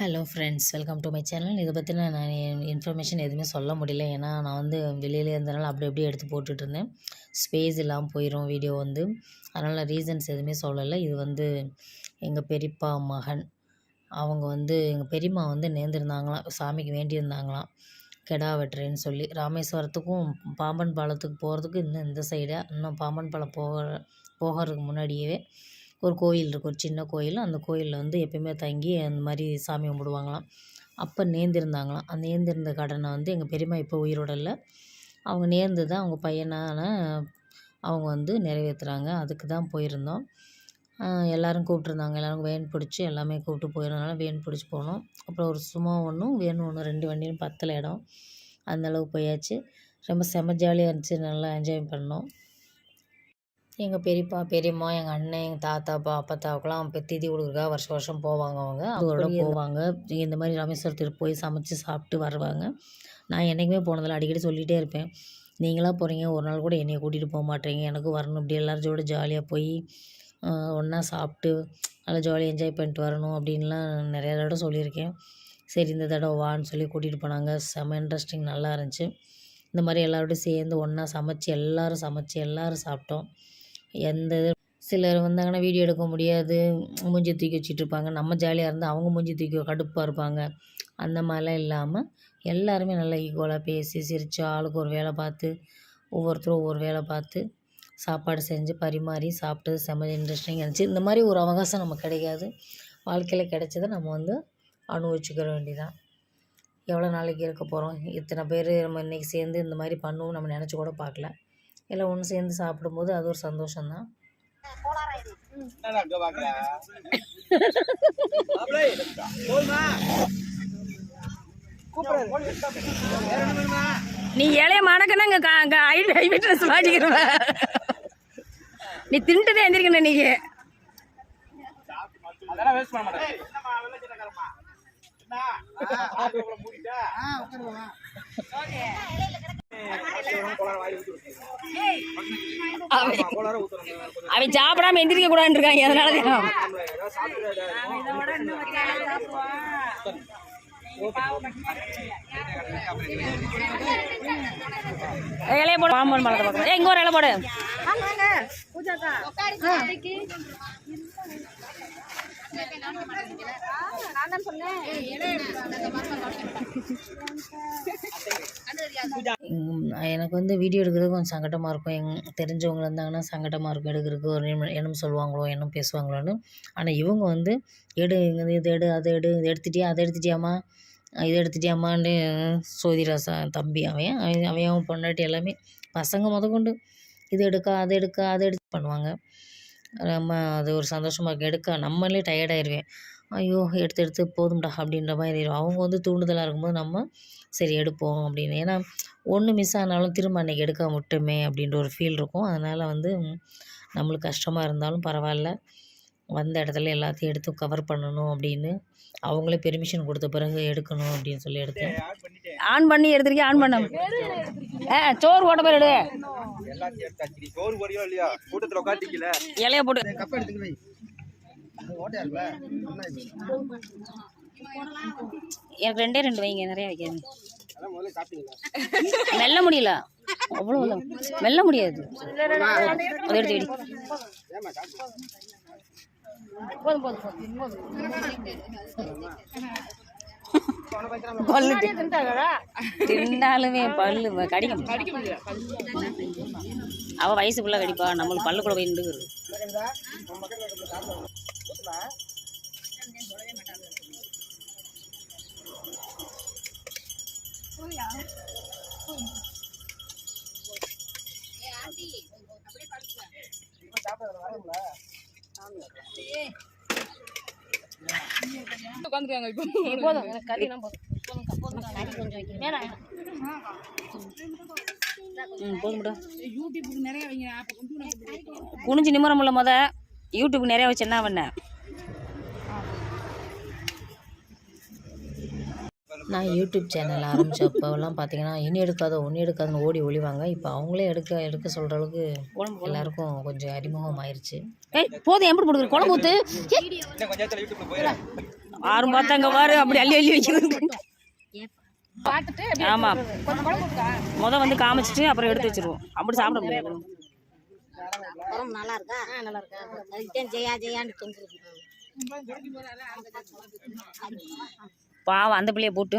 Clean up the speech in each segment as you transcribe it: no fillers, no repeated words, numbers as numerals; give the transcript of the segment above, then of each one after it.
Hello friends, welcome to my channel. இதை பற்றின நான் இன்ஃபர்மேஷன் எதுவுமே சொல்ல முடியல. ஏன்னா நான் வந்து வெளியிலே இருந்தனால அப்படி அப்படியே எடுத்து போட்டுட்ருந்தேன். ஸ்பேஸ் இல்லாமல் போயிடும் வீடியோ வந்து. அதனால் ரீசன்ஸ் எதுவுமே சொல்லலை. இது வந்து எங்கள் பெரியப்பா மகன். அவங்க வந்து எங்கள் பெரியம்மா வந்து நேர்ந்திருந்தாங்களாம், சாமிக்கு வேண்டியிருந்தாங்களாம் கெடா வெட்டுறேன்னு சொல்லி. ராமேஸ்வரத்துக்கும் பாம்பன் பாலத்துக்கு போகிறதுக்கு இன்னும் இந்த சைடாக இன்னும் பாம்பன் பாலம் போகிறதுக்கு முன்னாடியே ஒரு கோயில் இருக்குது, ஒரு சின்ன கோயில். அந்த கோயிலில் வந்து எப்பயுமே தங்கி அந்த மாதிரி சாமி கும்பிடுவாங்களாம். அப்போ நேர்ந்திருந்தாங்களாம். அந்த நேர்ந்திருந்த கடனை வந்து எங்கள் பெரியம்மா இப்போ உயிரோட இல்லை, அவங்க நேர்ந்து அவங்க பையனான அவங்க வந்து நிறைவேற்றுறாங்க. அதுக்கு தான் போயிருந்தோம். எல்லோரும் கூப்பிட்ருந்தாங்க. எல்லோரும் வேன் பிடிச்சி எல்லாமே கூப்பிட்டு போயிருந்தனால வேன் பிடிச்சி போனோம். அப்புறம் ஒரு சும்மா ஒன்றும் வேன் ஒன்று 2 வண்டியும் பத்தலை இடம். அந்தளவு போயாச்சு. ரொம்ப செம்ம ஜாலியாக இருந்துச்சு. நல்லா என்ஜாய் பண்ணோம். எங்கள் பெரியப்பா பெரியம்மா, எங்கள் அண்ணன், எங்கள் தாத்தா அப்பத்தாவுக்கெல்லாம் இப்போ திதி கொடுக்குறா வருஷம் வருஷம் போவாங்க. அவங்க அதோட போவாங்க. இந்த மாதிரி ராமேஸ்வரத்துக்கு போய் சமைச்சு சாப்பிட்டு வருவாங்க. நான் என்றைக்குமே போனதில்லை, அடிக்கடி சொல்லிகிட்டே இருப்பேன், நீங்களாக போகிறீங்க, ஒரு நாள் கூட என்னையை கூட்டிகிட்டு போக மாட்டேங்க, எனக்கும் வரணும், இப்படி எல்லாரோட ஜாலியாக போய் ஒன்றா சாப்பிட்டு நல்லா ஜாலியாக என்ஜாய் பண்ணிட்டு வரணும் அப்படின்லாம் நிறையா தடவை சொல்லியிருக்கேன். சரி இந்த தடவை வான்னு சொல்லி கூட்டிகிட்டு போனாங்க. செம்ம இன்ட்ரெஸ்டிங், நல்லா இருந்துச்சு. இந்த மாதிரி எல்லாரோடையும் சேர்ந்து ஒன்றா சமைச்சு எல்லோரும் சாப்பிட்டோம். எந்த சிலர் வந்தாங்கன்னா வீடியோ எடுக்க முடியாது, மூஞ்சி தூக்கி வச்சுட்ருப்பாங்க. நம்ம ஜாலியாக இருந்தால் அவங்க மூஞ்சி தூக்கி கடுப்பாக இருப்பாங்க. அந்த மாதிரிலாம் இல்லாமல் எல்லாருமே நல்லா ஈக்குவலாக பேசி சிரித்து ஆளுக்கு ஒரு வேலை பார்த்து ஒவ்வொருத்தரும் ஒவ்வொரு வேலை பார்த்து சாப்பாடு செஞ்சு பரிமாறி சாப்பிட்டது செம்ம இன்ட்ரெஸ்டிங்காக இருந்துச்சு. இந்த மாதிரி ஒரு அவகாசம் நமக்கு கிடைக்காது. வாழ்க்கையில் கிடைச்சதை நம்ம வந்து அனுபவிச்சுக்கிற வேண்டியதான். எவ்வளோ நாளைக்கு இருக்க போகிறோம்? இத்தனை பேர் நம்ம இன்றைக்கி சேர்ந்து இந்த மாதிரி பண்ணுவோம் நம்ம நினச்சி கூட பார்க்கல. எல்லாம் ஒன்று சேர்ந்து சாப்பிடும்போது அது ஒரு சந்தோஷம்தான். நீ இலைய மடக்கணும் ஐவிட்னஸ் மாட்டிக்கிறவ, நீ தின்ட்டுதான் எந்திரிக்கணும். நீங்க அவன் சாப்பிடாம எந்திரிக்க கூடாதுன்னு இருக்காங்க. அதனாலதான் இலைய போடு. பாம்பன் பழத்தை பார்க்கணும். இங்க ஒரு இலை போடு. எனக்கு வந்து வீடியோ எடுக்கிறது கொஞ்சம் சங்கடமாக இருக்கும். தெரிஞ்சவங்க இருந்தாங்கன்னா சங்கடமாக இருக்கும் எடுக்கிறதுக்கு. ஒரு எண்ணம் சொல்லுவாங்களோ என்னும் பேசுவாங்களோன்னு. ஆனால் இவங்க வந்து எடு, இது எடு, அதை எடு, இது எடுத்துட்டியா, அதை எடுத்துட்டியாம்மா, இதை எடுத்துட்டியாம்மான்னு சோதிராசா தம்பி அவன் பொண்டாட்டி எல்லாமே பசங்க முதற்கொண்டு இது எடுக்க அதை எடுத்து பண்ணுவாங்க. நம்ம அது ஒரு சந்தோஷமாக இருக்கும். எடுக்க நம்மளே டயர்டாயிருவேன். ஐயோ எடுத்து போதும்டா அப்படின்ற மாதிரி. அவங்க வந்து தூண்டுதலாக இருக்கும்போது நம்ம சரி எடுப்போம் அப்படின்னு. ஏன்னா ஒன்று மிஸ் ஆனாலும் திரும்ப அன்றைக்கி எடுக்க விட்டுமே அப்படின்ற ஒரு ஃபீல் இருக்கும். அதனால் வந்து நம்மளுக்கு கஷ்டமாக இருந்தாலும் பரவாயில்ல, வந்த இடத்துல எல்லாத்தையும் எடுத்து கவர் பண்ணணும் அப்படின்னு அவங்களே பெர்மிஷன் கொடுத்த பிறகு எடுக்கணும் அப்படின்னு சொல்லி எடுத்தேன். ஆன் பண்ணி எடுத்துருக்கேன். ஆன் பண்ண சோறு ஓட்ட பேர் எடு. இலைய போட்டு எனக்கு 2 வைங்க, நிறைய வைக்காது. மெல்ல முடியல, அவ்வளோ மெல்ல முடியாது. அதை எடுத்து வெடி. தின்னாலுமே பல்லு கடிக்கும். அவ வயசுக்குள்ள கடிப்பா, நம்மளுக்கு பல்லுக்குள்ள போய் நின்றுக்குது. குனிஞ்சு நிமிரமுள்ள யூடியூப் நிறைய வச்சு என்ன பண்ண. நான் யூடியூப் சேனல் ஆரம்பித்தப்போலாம் பார்த்தீங்கன்னா ஒன்று எடுக்காதுன்னு ஓடி ஒளிவாங்க. இப்போ அவங்களே எடுக்க சொல்கிற அளவுக்கு எல்லாருக்கும் கொஞ்சம் அறிமுகம் ஆயிடுச்சு. போதும் எப்படி போடுங்க குழம்பு ஊற்று. ஆறும் பார்த்தா அங்கே பாரு அப்படி அள்ளி அள்ளி வைக்கிறது. ஆமாம், வந்து காமிச்சிட்டு அப்புறம் எடுத்து வச்சிருவோம். அப்படி சாப்பிட முடியாது. நல்லா இருக்கா? நல்லா இருக்கா? அதுக்கு ஜெயா ஜெயான்னு தொங்குது. பாவம் அந்த பிள்ளைய போட்டு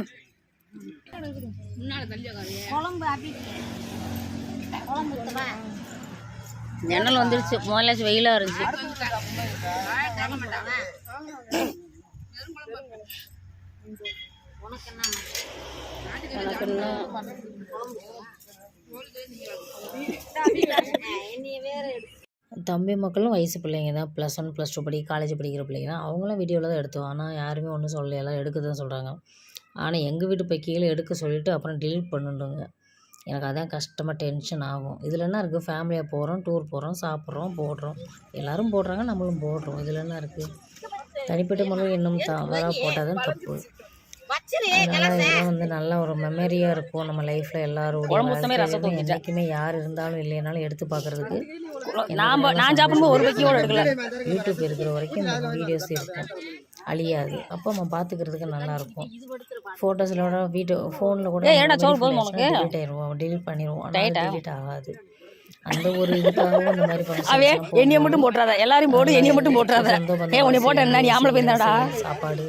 குழம்பு ஜன்னல் வந்துருச்சு. முதலாச்சும் வெயிலாக இருந்துச்சு. தம்பி மக்களும் வயசு பிள்ளைங்க தான், +1 +2 காலேஜ் படிக்கிற பிள்ளைங்க தான். அவங்களும் வீடியோவில் தான் எடுத்தோம். ஆனால் யாருமே ஒன்றும் சொல்லலை, எல்லாம் எடுக்க தான் சொல்கிறாங்க. ஆனால் எங்கள் வீட்டு போய் கீழே எடுக்க சொல்லிவிட்டு அப்புறம் டிலீட் பண்ணிடுங்க. எனக்கு அதான் கஷ்டமாக டென்ஷன் ஆகும். இதில் என்ன இருக்குது, ஃபேமிலியாக போகிறோம், டூர் போகிறோம், சாப்பிட்றோம், போடுறோம், எல்லோரும் போடுறாங்க, நம்மளும் போடுறோம். இதில் என்ன இருக்குது? தனிப்பட்ட முறையில் இன்னும் தவறாக போட்டால் தான் தப்பு. அதனால் இதெல்லாம் வந்து நல்ல ஒரு மெமரியாக இருக்கும் நம்ம லைஃப்பில். எல்லாரோட என்றைக்குமே யார் இருந்தாலும் இல்லைனாலும் எடுத்து பார்க்குறதுக்கு நான் சாப்பிடும்போது ஒரு பக்கியோடு எடுக்கல. யூடியூப் இருக்கிற வரைக்கும் இந்த வீடியோஸ் இருக்கும், அழியாது. அப்போ நம்ம பார்த்துக்கிறதுக்கு நல்லாயிருக்கும். ஃபோட்டோஸில் ஃபோனில் கூட டிலீட் ஆயிடுவோம், டிலீட் பண்ணிடுவோம். டிலீட் ஆகாது. அந்த ஒரு இதுக்காகவும் இந்த மாதிரி என்னைய மட்டும் போட்டுறாத, எல்லாரையும் போடு, என்னைய மட்டும் போட்டுறாத. உன்னை போட்ட என்ன நீ ஆம்பளை போயிருந்தாடா? சாப்பாடு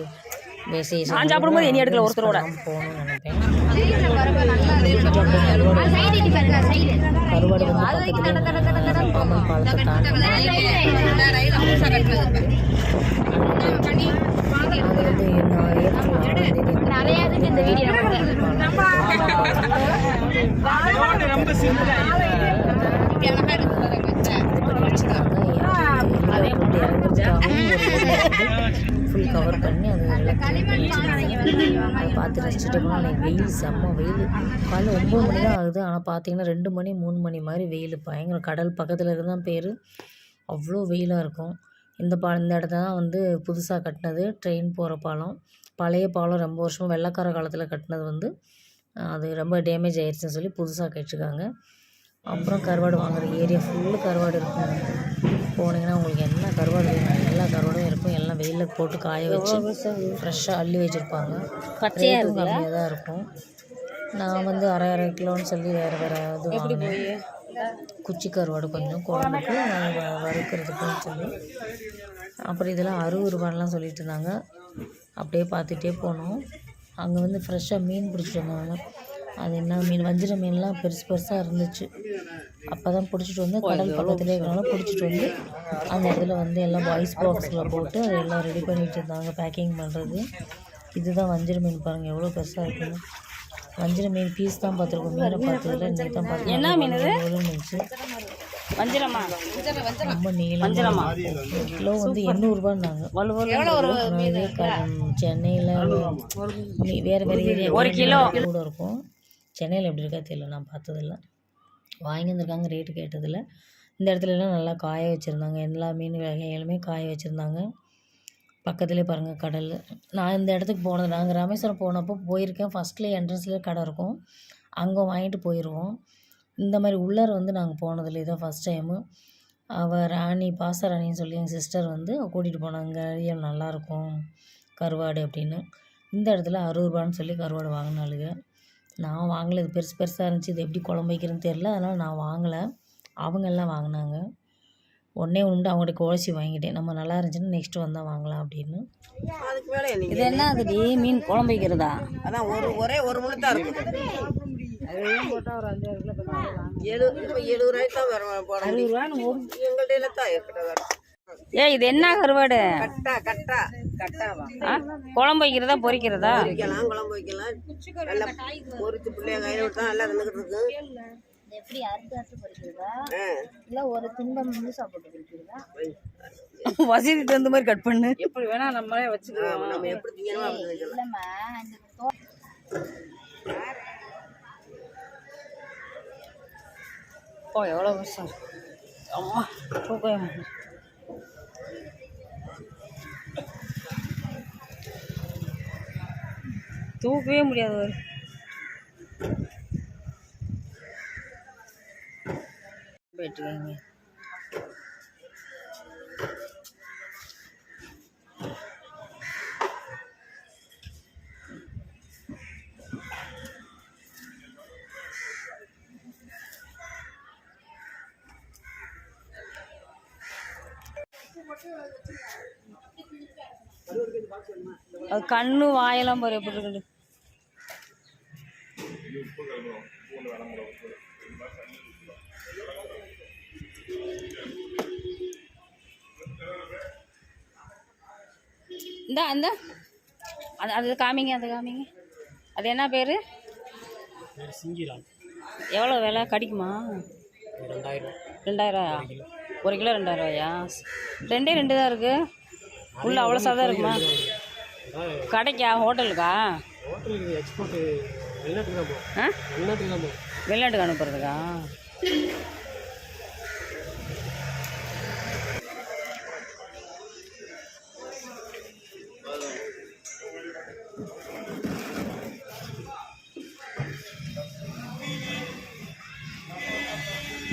நான் சாப்பிடும்போது என்னைய எடுக்கல ஒருத்தரோட போகணும்னு நினைப்பேன். கருவாடு வந்து பக்கத்துலேயே பாம்பன் பாலத்தை தாண்டி அது வந்து ஃபுல் கவர் பண்ணி அது நல்லா க்ளீன் பண்ணி அதை பார்த்து ரசிச்சுட்டு போனால். வெயில் செம்ம வெயில். காலைல 9 மணி தான் ஆகுது, ஆனால் பார்த்தீங்கன்னா 2 மணி 3 மணி மாதிரி வெயில் பயங்கர. கடல் பக்கத்தில் இருந்தால் பேர் அவ்வளோ வெயிலாக இருக்கும். இந்த இடத்த தான் வந்து புதுசாக கட்டினது, ட்ரெயின் போகிற பாலம். பழைய பாலம் ரொம்ப வருஷம் வெள்ளக்கார காலத்தில் கட்டினது வந்து அது ரொம்ப டேமேஜ் ஆயிடுச்சுன்னு சொல்லி புதுசாக கட்டிருக்காங்க. அப்புறம் கருவாடு வாங்குற ஏரியா ஃபுல்லு கருவாடு இருக்கும். போனீங்கன்னா உங்களுக்கு என்ன கருவாடு வேணும் எல்லா கருவாடும் இருக்கும். எல்லாம் வெயிலில் போட்டு காய வச்சு ஃப்ரெஷ்ஷாக அள்ளி வச்சுருப்பாங்க. ரேட்டும் கம்மியாக தான் இருக்கும். நான் வந்து அரை கிலோன்னு சொல்லி வேறு இது வாங்கினேன். குச்சி கருவாடு கொஞ்சம் குழம்புக்கு வறுக்கிறதுக்குன்னு சொல்லி. அப்புறம் இதெல்லாம் 60 ரூபான்லாம் சொல்லிட்டு இருந்தாங்க. அப்படியே பார்த்துட்டே போனோம். அங்கே வந்து ஃப்ரெஷ்ஷாக மீன் பிடிச்சிட்டு வந்தாங்க. அது என்ன மீன், வஞ்சிர மீன்லாம் பெருசு பெருசாக இருந்துச்சு. அப்போ தான் பிடிச்சிட்டு வந்து கடல் பக்கத்துலேயே இருக்கிறனால பிடிச்சிட்டு வந்து அந்த இடத்துல வந்து எல்லாம் ஐஸ் பாக்ஸில் போட்டு அது எல்லாம் ரெடி பண்ணிகிட்டு இருந்தாங்க, பேக்கிங் பண்ணுறது. இதுதான் வஞ்சிர மீன், பாருங்கள் எவ்வளோ பெருசாக இருக்குன்னு. வஞ்சிர மீன் பீஸ் தான் பார்த்துருக்கோம், மீனை பார்த்ததில்ல. இன்றைக்கி தான் பார்த்தோம். என்ன மீன் இருந்துச்சு, ரொம்ப நீளம். கிலோ வந்து 800 ரூபான்னாங்க. சென்னையில் வேறு வேறு ஏரியா 1 கிலோ கூட இருக்கும். சென்னையில் எப்படி இருக்கா தெரியல, நான் பார்த்ததில்ல. வாங்கி வந்திருக்காங்க, ரேட்டு கேட்டதில்ல. இந்த இடத்துலலாம் நல்லா காய வச்சுருந்தாங்க, எல்லா மீன் வகைகளுமே காய வச்சுருந்தாங்க. பக்கத்துலேயே பாருங்கள் கடல். நான் இந்த இடத்துக்கு போனது, நாங்கள் ராமேஸ்வரம் போனப்போ போயிருக்கேன். ஃபஸ்ட்லேயே என்ட்ரன்ஸ்லேயே கடை இருக்கும், அங்கே வாங்கிட்டு போயிடுவோம். இந்த மாதிரி உள்ளார வந்து நாங்கள் போனதில்லை, இதான் ஃபஸ்ட் டைமு. அவள் ராணி, பாசராணின்னு சொல்லி எங்கள் சிஸ்டர் வந்து கூட்டிகிட்டு போனாங்க. அரியல் நல்லாயிருக்கும் கருவாடு அப்படின்னு. இந்த இடத்துல 60 ரூபான்னு சொல்லி கருவாடு வாங்கினாளுங்க. நான் வாங்கலை, இது பெருசு பெருசாக இருந்துச்சு, இது எப்படி குழம்பு வைக்கிறதுன்னு தெரில, அதனால் நான் வாங்கலை. அவங்க எல்லாம் வாங்கினாங்க. ஒன்றே ஒன்று அவங்கள்ட்ட குழச்சி வாங்கிட்டேன். நம்ம நல்லா இருந்துச்சுன்னா நெக்ஸ்ட்டு வந்தால் வாங்கலாம் அப்படின்னு. இது என்ன அதுடி மீன் குழம்பு வைக்கிறதா? அதான் ஒரே ஒரு முழு தான் இருக்கும். 70 ரூபாய்க்கு தான் வரும். 60 ரூபான்னு எங்கள்கிட்ட தான் இருக்கட்டும். இது என்ன கருவாடு? கட்டா குழம்பு வைக்கிறதா பொரிக்கிறதா? வைக்கலாம், குழம்பு வைக்கலாம். நல்லா பொரிச்சு பிள்ளைய கையில் விட்டா நல்லா இருந்துக்கிட்டு இருக்கு. எப்படி அறுத்து பொரிக்கிறதா இல்ல ஒரு துண்டை முழுசா போட்டு பொரிக்கிறதா? வசதி தகுந்த மாதிரி கட் பண்ணு, எப்படி வேணா நம்மளே வச்சுக்கலாம். நம்ம எப்படி திங்கணுமோ அப்படி வைக்கலாம். இல்லம்மா எவ்வளோ வருஷம் அம்மா தூக்கம் தூக்கவே முடியாது. போயிட்டுருக்கீங்க. அது கண்ணு வாயெல்லாம் பாரு எப்படி இருக்குது. அந்த அது காமிங்க, அது காமிங்க. அது என்ன பேர்? சிங்கிரான். எவ்வளோ விலை கிடைக்குமா? 2000 1 கிலோ 2000 ரெண்டே 2 தான் இருக்குது. உள்ள அவ்வளோ சாதம் இருக்குமா? கடைக்கா ஹோட்டலுக்கா? ஹோட்டலுக்கு எக்ஸ்போர்ட் வெளிநாட்டுக்கு தான் போகும். ஆ வெளிநாட்டுக்கு தான் போகும். வெளிநாட்டுக்கு அனுப்புறதுக்கா?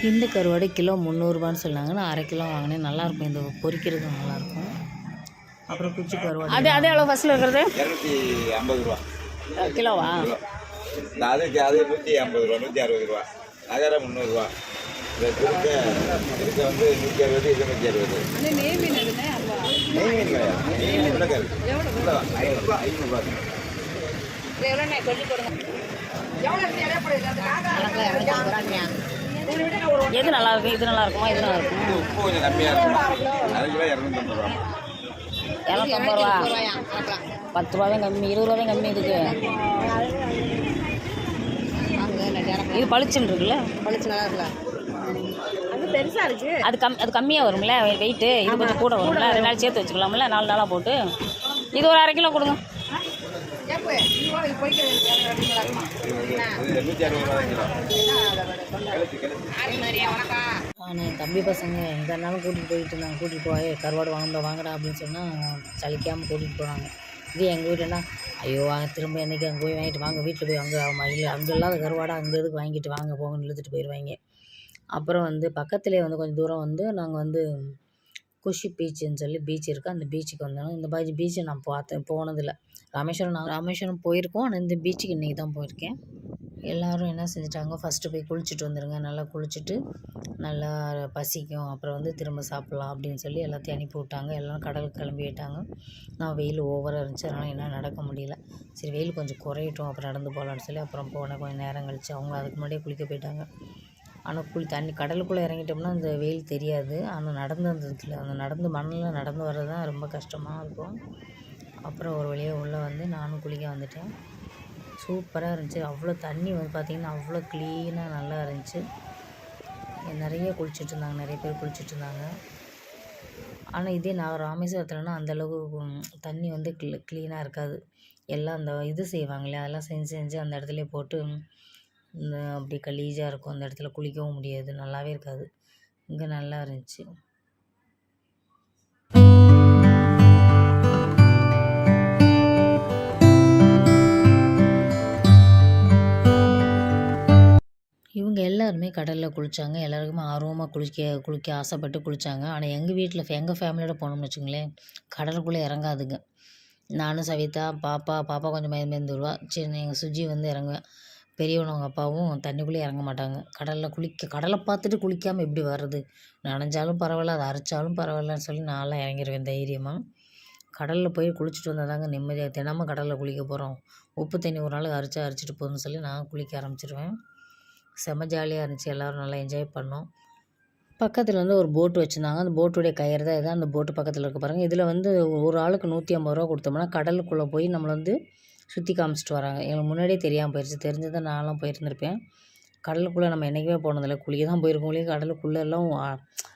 இந்த கருவாடு கிலோ 300 சொன்னாங்க. நான் 1/2 கிலோ வாங்கினேன். நல்லாயிருக்கும், இந்த பொரிக்கிறது நல்லாயிருக்கும். அப்புறம் குச்சி கருவாடு அது எவ்வளோ ஃபஸ்ட்டில் இருக்கிறது? 250 ரூபா கிலோவா? அது 150 ரூபா, 160 ரூபா, நகரம் 300 ரூபா. இதுக்கு வந்து 160, இது 160. நெய் மீன் கிடையாது, நெய் மீன் கிடையாது. 500 ரூபா. எது நல்லா இருக்கும்? இது நல்லா இருக்குமா? இது நல்லா இருக்குமா? உப்பு கொஞ்சம் கம்மியாக இருக்கும். 1/2 கிலோ 250 ரூபா. 250 ரூபா. 10 ரூபா தான் கம்மி, 20 ரூபா தான் கம்மி. இதுக்கு இது பளிச்சுன்னு இருக்குல்ல? பளிச்சு நல்லா இருக்குல்ல? அது பெருசா இருக்கு. அது கம்மியாக வரும்ல வெயிட்டு. இது கொஞ்சம் கூட வரும்ல. 2 நாள் சேர்த்து வச்சுக்கலாம்ல, 4 நாளாக போட்டு. இது ஒரு 1/2 கிலோ கொடுங்க. இது 160 ரூபா கிலோ. நான் என் தம்பி பசங்க எங்கே இருந்தாலும் கூட்டிகிட்டு போயிட்டு இருந்தாங்க. கூட்டிகிட்டு போய் கருவாடு வாங்கடா அப்படின்னு சொன்னால் சலிக்காமல் கூட்டிகிட்டு போனாங்க. இது எங்கள் வீடுனா ஐயோ வாங்க திரும்ப என்றைக்கு அங்கே போய் வாங்கிட்டு வாங்க, வீட்டில் போய் அங்கே இல்லை அங்கே இல்லாத கருவாடை அங்கே எதுக்கு வாங்கிட்டு வாங்க போங்கன்னு இழுத்துட்டு போயிடுவாங்க. அப்புறம் வந்து பக்கத்துலேயே வந்து கொஞ்சம் தூரம் வந்து நாங்கள் வந்து குஷி பீச்சுன்னு சொல்லி பீச் இருக்குது. அந்த பீச்சுக்கு வந்தோம். இந்த பீச்சை நான் போனதில்லை. ராமேஸ்வரம் போயிருக்கோம், ஆனால் இந்த பீச்சுக்கு இன்றைக்கி தான் போயிருக்கேன். எல்லோரும் என்ன செஞ்சுட்டாங்க, ஃபஸ்ட்டு போய் குளிச்சுட்டு வந்துடுங்க, நல்லா குளிச்சுட்டு நல்லா பசிக்கும், அப்புறம் வந்து திரும்ப சாப்பிட்லாம் அப்படின்னு சொல்லி எல்லாத்தையும் அனுப்பி விட்டாங்க. எல்லோரும் கடலுக்கு கிளம்பிட்டாங்க. நான் வெயில் ஓவராக இருந்துச்சு, அதனால் என்ன நடக்க முடியல. சரி வெயில் கொஞ்சம் குறையட்டும் அப்புறம் நடந்து போகலான்னு சொல்லி அப்புறம் போனேன். கொஞ்சம் நேரம் கழிச்சு அவங்க அதுக்கு முன்னாடியே குளிக்க போயிட்டாங்க. ஆனால் தண்ணி கடலுக்குள்ளே இறங்கிட்டோம்னா அந்த வெயில் தெரியாது. ஆனால் அந்த நடந்து மண்ணில் நடந்து வர்றது தான் ரொம்ப கஷ்டமாக இருக்கும். அப்புறம் ஒரு வழியாக உள்ளே வந்து நானும் குளிக்க வந்துட்டேன். சூப்பராக இருந்துச்சு. அவ்வளோ தண்ணி வந்து பார்த்திங்கன்னா அவ்வளோ க்ளீனாக நல்லா இருந்துச்சு. நிறைய குளிச்சுட்டு இருந்தாங்க, நிறைய பேர் குளிச்சுட்டு இருந்தாங்க. ஆனால் இதே நான் ராமேஸ்வரத்துலனா அந்தளவுக்கு தண்ணி வந்து க்ளீனாக இருக்காது. எல்லாம் அந்த இது செய்வாங்களே அதெல்லாம் செஞ்சு அந்த இடத்துல போட்டு அப்படி கலீஜாக இருக்கும். அந்த இடத்துல குளிக்கவும் முடியாது, நல்லாவே இருக்காது. இங்கே நல்லா இருந்துச்சு. இவங்க எல்லாருமே கடலில் குளித்தாங்க. எல்லாருக்குமே ஆர்வமாக குளிக்க ஆசைப்பட்டு குளித்தாங்க. ஆனால் எங்கள் வீட்டில் எங்கள் ஃபேமிலியோட போனோம்னு வச்சுங்களேன், கடலுக்குள்ளே இறங்காதுங்க. நானும் சவிதா பாப்பா கொஞ்சம் பயந்துருவா. சரி எங்கள் சுஜி வந்து இறங்குவேன். பெரியவனும் அவங்க அப்பாவும் தண்ணிக்குள்ளே இறங்க மாட்டாங்க. கடலை பார்த்துட்டு குளிக்காமல் எப்படி வர்றது? நனைஞ்சாலும் பரவாயில்ல, அதை அரைச்சாலும் பரவாயில்லன்னு சொல்லி நான்லாம் இறங்கிடுவேன் தைரியமாக. கடலில் போய் குளிச்சுட்டு வந்தால் தாங்க நிம்மதியாக. தினமும் கடலில் குளிக்க போகிறோம், உப்பு தண்ணி ஒரு நாள் அரைச்சிட்டு போகணுன்னு சொல்லி நான் குளிக்க ஆரம்பிச்சிடுவேன். செம்ம ஜாலியாக இருந்துச்சு. எல்லோரும் நல்லா என்ஜாய் பண்ணோம். பக்கத்தில் வந்து ஒரு போட்டு வச்சுருந்தாங்க. அந்த போட்டுடைய கயிறு தான் இதான். அந்த போட்டு பக்கத்தில் இருக்க பாருங்கள். இதில் வந்து ஒரு ஆளுக்கு 150 ரூபா கொடுத்தோம்னா கடலுக்குள்ளே போய் நம்மளை வந்து சுற்றி காமிச்சிட்டு வராங்க. எங்களுக்கு முன்னாடியே தெரியாமல் போயிடுச்சு. தெரிஞ்சதை நான்லாம் போயிருந்திருப்பேன். கடலுக்குள்ளே நம்ம என்றைக்குமே போனதில்லை, குளிக்க தான் போயிருக்கோம். கடலுக்குள்ளே எல்லாம்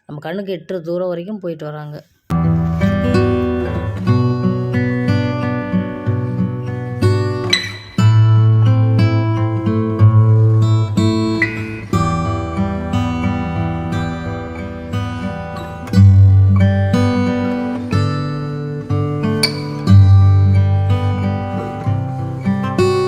நம்ம கண்ணுக்கு எட்டுற தூரம் வரைக்கும் போயிட்டு வராங்க.